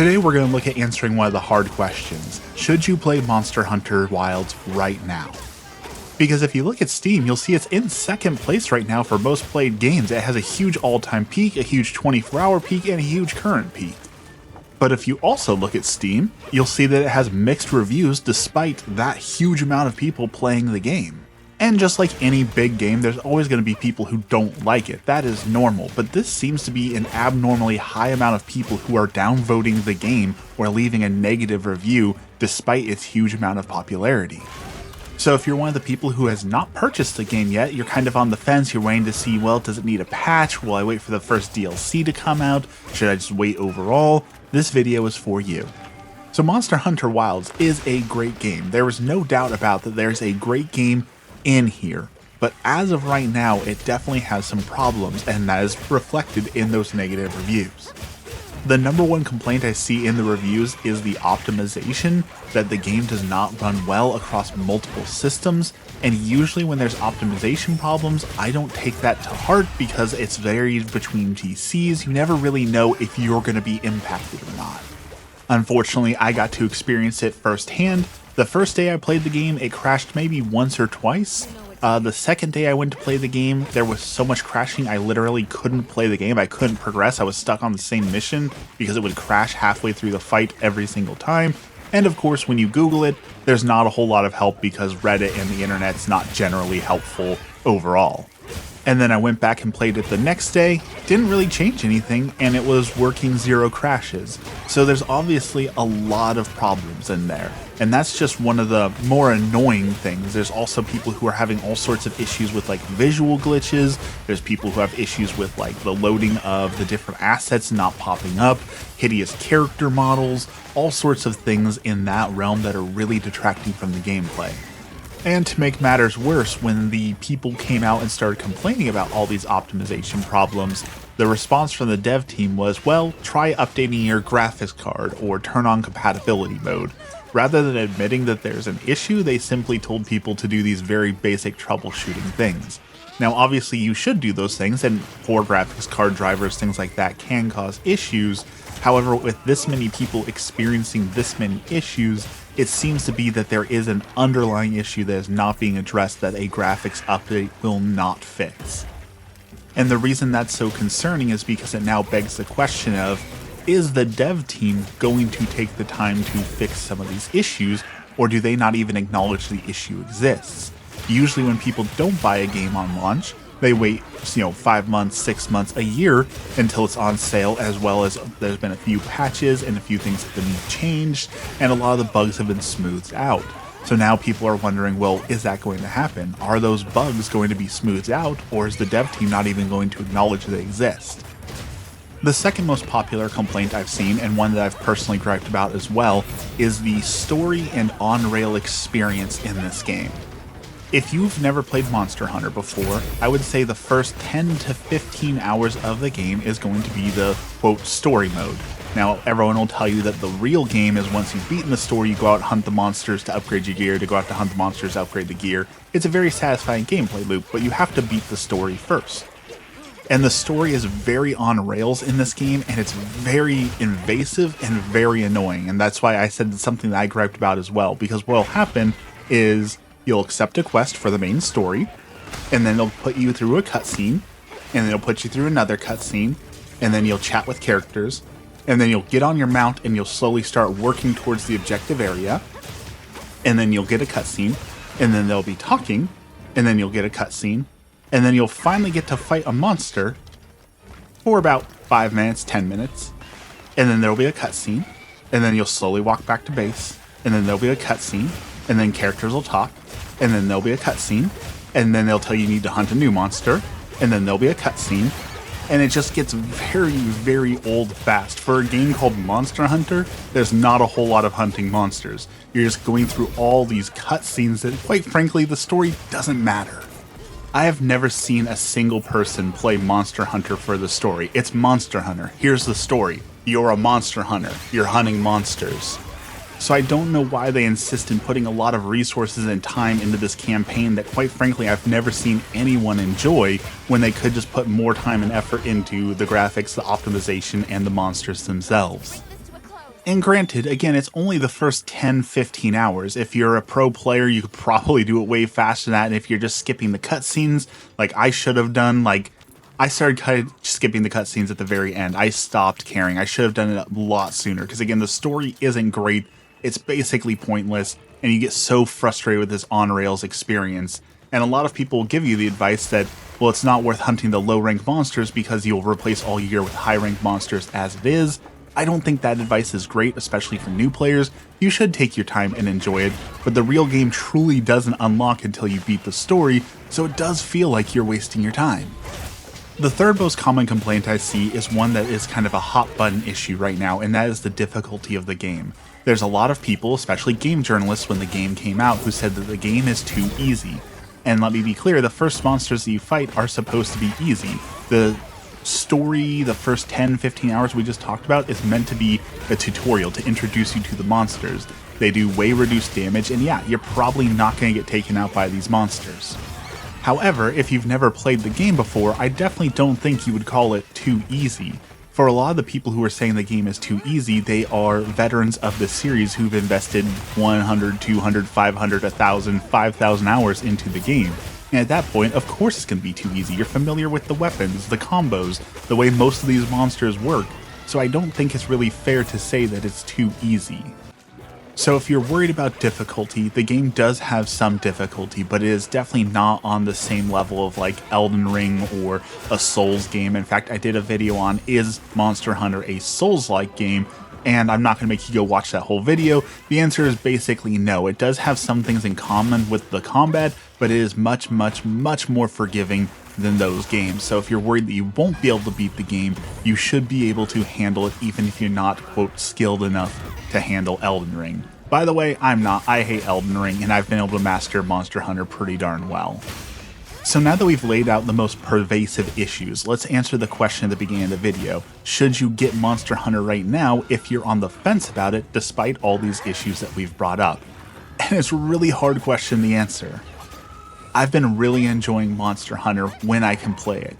Today we're going to look at answering one of the hard questions. Should you play Monster Hunter Wilds right now? Because if you look at Steam, you'll see it's in second place right now for most played games. It has a huge all-time peak, a huge 24-hour peak, and a huge current peak. But if you also look at Steam, you'll see that it has mixed reviews despite that huge amount of people playing the game. And just like any big game, there's always going to be people who don't like it. That is normal, but this seems to be an abnormally high amount of people who are downvoting the game or leaving a negative review despite its huge amount of popularity. So if you're one of the people who has not purchased the game yet, you're kind of on the fence, you're waiting to see, well, does it need a patch? Will I wait for the first DLC to come out? Should I just wait overall? This video is for you. So Monster Hunter Wilds is a great game. There is no doubt about that there's a great game in here, but as of right now it definitely has some problems, and that is reflected in those negative reviews. The number one complaint I see in the reviews is the optimization, that the game does not run well across multiple systems, and usually when there's optimization problems, I don't take that to heart because it's varied between PCs. You never really know if you're going to be impacted or not. Unfortunately, I got to experience it firsthand. The first day I played the game, it crashed maybe once or twice. The second day I went to play the game, there was so much crashing I literally couldn't play the game. I couldn't progress. I was stuck on the same mission because it would crash halfway through the fight every single time. And of course, when you Google it, there's not a whole lot of help because Reddit and the internet's not generally helpful overall. And then I went back and played it the next day, didn't really change anything, and it was working 0 crashes. So there's obviously a lot of problems in there. And that's just one of the more annoying things. There's also people who are having all sorts of issues with like visual glitches. There's people who have issues with like the loading of the different assets not popping up, hideous character models, all sorts of things in that realm that are really detracting from the gameplay. And to make matters worse, when the people came out and started complaining about all these optimization problems, the response from the dev team was, well, try updating your graphics card or turn on compatibility mode. Rather than admitting that there's an issue, they simply told people to do these very basic troubleshooting things. Now, obviously you should do those things, and poor graphics card drivers, things like that, can cause issues. However, with this many people experiencing this many issues, it seems to be that there is an underlying issue that is not being addressed that a graphics update will not fix. And the reason that's so concerning is because it now begs the question of, is the dev team going to take the time to fix some of these issues, or do they not even acknowledge the issue exists? Usually when people don't buy a game on launch, they wait, 5 months, 6 months, a year until it's on sale, as well as there's been a few patches and a few things have been changed, and a lot of the bugs have been smoothed out. So now people are wondering, well, is that going to happen? Are those bugs going to be smoothed out, or is the dev team not even going to acknowledge they exist? The second most popular complaint I've seen, and one that I've personally griped about as well, is the story and on-rail experience in this game. If you've never played Monster Hunter before, I would say the first 10 to 15 hours of the game is going to be the, quote, story mode. Now, everyone will tell you that the real game is once you've beaten the story, you go out and hunt the monsters to upgrade your gear, to go out to hunt the monsters to upgrade the gear. It's a very satisfying gameplay loop, but you have to beat the story first. And the story is very on rails in this game, and it's very invasive and very annoying. And that's why I said it's something that I griped about as well, because what will happen is you'll accept a quest for the main story, and then it'll put you through a cutscene, and then it'll put you through another cutscene, and then you'll chat with characters, and then you'll get on your mount and you'll slowly start working towards the objective area, and then you'll get a cutscene, and then they'll be talking, and then you'll get a cutscene, and then you'll finally get to fight a monster for about 5 minutes, 10 minutes, and then there'll be a cutscene, and then you'll slowly walk back to base, and then there'll be a cutscene, and then characters will talk, and then there'll be a cutscene, and then they'll tell you need to hunt a new monster, and then there'll be a cutscene, and it just gets very, very old fast. For a game called Monster Hunter, there's not a whole lot of hunting monsters. You're just going through all these cutscenes that, quite frankly, the story doesn't matter. I have never seen a single person play Monster Hunter for the story. It's Monster Hunter. Here's the story. You're a monster hunter. You're hunting monsters. So I don't know why they insist in putting a lot of resources and time into this campaign that, quite frankly, I've never seen anyone enjoy, when they could just put more time and effort into the graphics, the optimization, and the monsters themselves. And granted, again, it's only the first 10-15 hours. If you're a pro player, you could probably do it way faster than that. And if you're just skipping the cutscenes, like I should have done, like I started kind of skipping the cutscenes at the very end. I stopped caring. I should have done it a lot sooner because, again, the story isn't great. It's basically pointless, and you get so frustrated with this on-rails experience. And a lot of people will give you the advice that, well, it's not worth hunting the low-ranked monsters because you'll replace all year with high-ranked monsters as it is. I don't think that advice is great, especially for new players. You should take your time and enjoy it, but the real game truly doesn't unlock until you beat the story, so it does feel like you're wasting your time. The third most common complaint I see is one that is kind of a hot button issue right now, and that is the difficulty of the game. There's a lot of people, especially game journalists when the game came out, who said that the game is too easy. And let me be clear, the first monsters that you fight are supposed to be easy. The story, the first 10-15 hours we just talked about, is meant to be a tutorial to introduce you to the monsters. They do way reduced damage, and yeah, you're probably not going to get taken out by these monsters. However, if you've never played the game before, I definitely don't think you would call it too easy. For a lot of the people who are saying the game is too easy, they are veterans of the series who've invested 100, 200, 500, 1,000, 5,000 hours into the game. And at that point, of course it's going to be too easy. You're familiar with the weapons, the combos, the way most of these monsters work, so I don't think it's really fair to say that it's too easy. So if you're worried about difficulty, the game does have some difficulty, but it is definitely not on the same level of like Elden Ring or a Souls game. In fact, I did a video on, is Monster Hunter a Souls-like game? And I'm not going to make you go watch that whole video. The answer is basically no. It does have some things in common with the combat, but it is much, much, much more forgiving than those games. So if you're worried that you won't be able to beat the game, you should be able to handle it even if you're not, quote, skilled enough to handle Elden Ring. By the way, I'm not. I hate Elden Ring, and I've been able to master Monster Hunter pretty darn well. So now that we've laid out the most pervasive issues, let's answer the question at the beginning of the video. Should you get Monster Hunter right now if you're on the fence about it, despite all these issues that we've brought up? And it's a really hard question to answer. I've been really enjoying Monster Hunter when I can play it,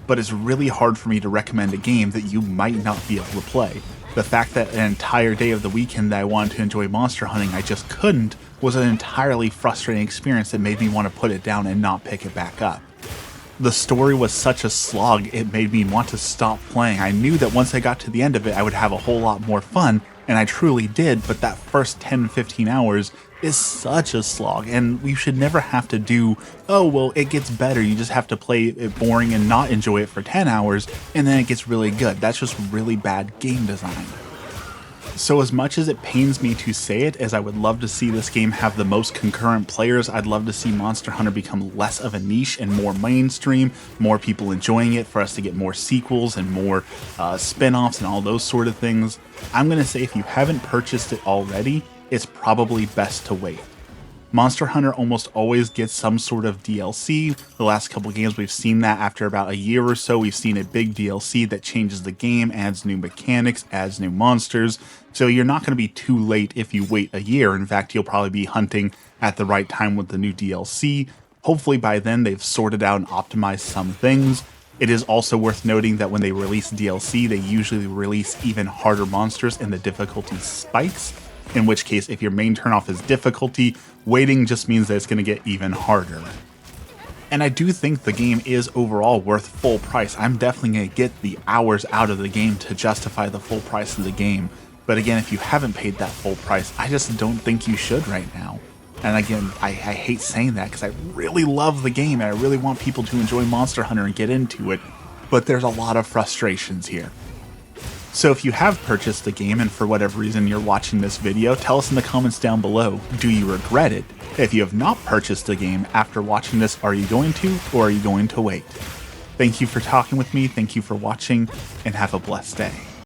but it's really hard for me to recommend a game that you might not be able to play. The fact that an entire day of the weekend that I wanted to enjoy monster hunting, I just couldn't, was an entirely frustrating experience that made me want to put it down and not pick it back up. The story was such a slog, it made me want to stop playing. I knew that once I got to the end of it, I would have a whole lot more fun, and I truly did, but that first 10-15 hours is such a slog, and we should never have to do, oh, well, it gets better, you just have to play it boring and not enjoy it for 10 hours, and then it gets really good. That's just really bad game design. So as much as it pains me to say it, as I would love to see this game have the most concurrent players, I'd love to see Monster Hunter become less of a niche and more mainstream, more people enjoying it, for us to get more sequels and more spin-offs and all those sort of things. I'm going to say if you haven't purchased it already, it's probably best to wait. Monster Hunter almost always gets some sort of DLC. The last couple games we've seen that. After about a year or so, we've seen a big DLC that changes the game, adds new mechanics, adds new monsters. So you're not going to be too late if you wait a year. In fact, you'll probably be hunting at the right time with the new DLC. Hopefully by then they've sorted out and optimized some things. It is also worth noting that when they release DLC, they usually release even harder monsters and the difficulty spikes. In which case, if your main turnoff is difficulty, waiting just means that it's going to get even harder. And I do think the game is overall worth full price. I'm definitely going to get the hours out of the game to justify the full price of the game. But again, if you haven't paid that full price, I just don't think you should right now. And again, I hate saying that because I really love the game and I really want people to enjoy Monster Hunter and get into it. But there's a lot of frustrations here. So if you have purchased the game and for whatever reason you're watching this video, tell us in the comments down below, do you regret it? If you have not purchased the game after watching this, are you going to, or are you going to wait? Thank you for talking with me, thank you for watching, and have a blessed day.